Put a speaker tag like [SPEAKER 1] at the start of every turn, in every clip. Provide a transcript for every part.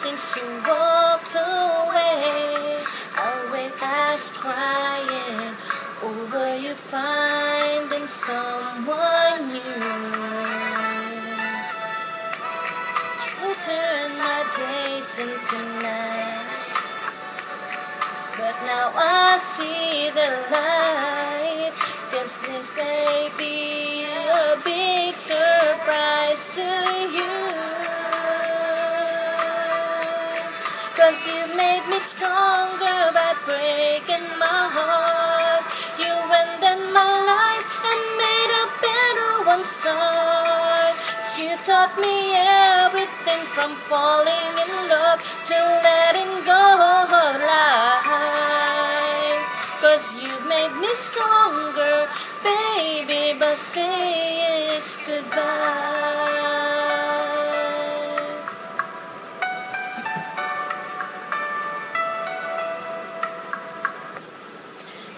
[SPEAKER 1] since you walked away. I'll wait as crying over you finding someone new. You turn my days into nights, but now I see the light. If this may be a big surprise to you, 'cause you made me stronger by breaking my heart. You ended my life and made a better one start. You taught me everything from falling in love to letting go of life. 'Cause you made me stronger, baby, by saying goodbye.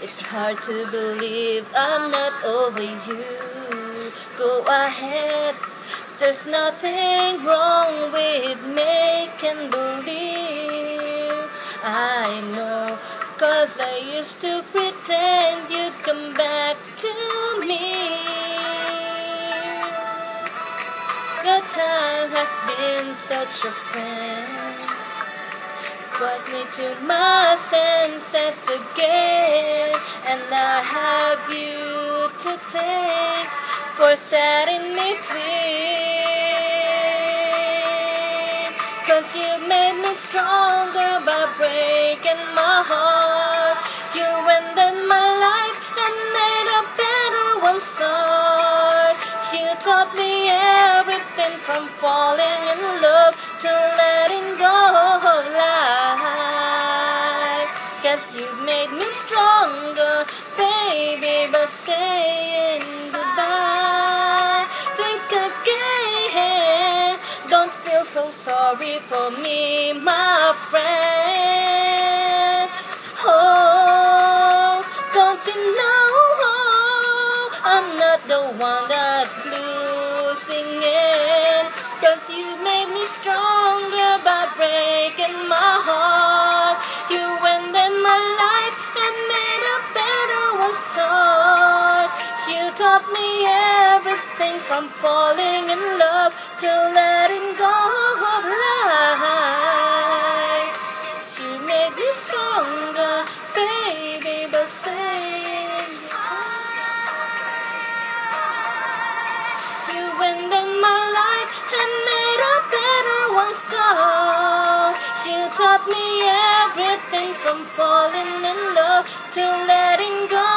[SPEAKER 1] It's hard to believe I'm not over you. Go ahead, there's nothing wrong with making believe. I know, 'cause I used to pretend you'd come back to me. The time has been such a friend, brought me to my senses again, and I have you to thank for setting me free. 'Cause you made me stronger by breaking my heart. You ended my life and made a better one start. You taught me everything from falling in love to letting go of life. 'Cause you made me stronger, baby, by saying goodbye. Think again, don't feel so sorry for me, my friend. Oh, don't you know I'm not the one that's losing it? 'Cause you made me stronger by breaking my heart. You ended my life and made a better one start. You taught me everything from falling in love to letting go of life. You made me stronger, baby, by saying you ended my life and made a better one start. You taught me everything from falling in love to letting go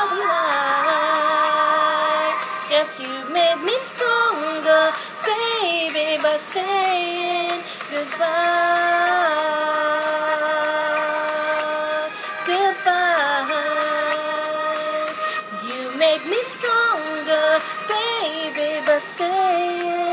[SPEAKER 1] of life. Yes, you made me stronger, baby, by saying goodbye. Goodbye. You made me stronger, baby, by saying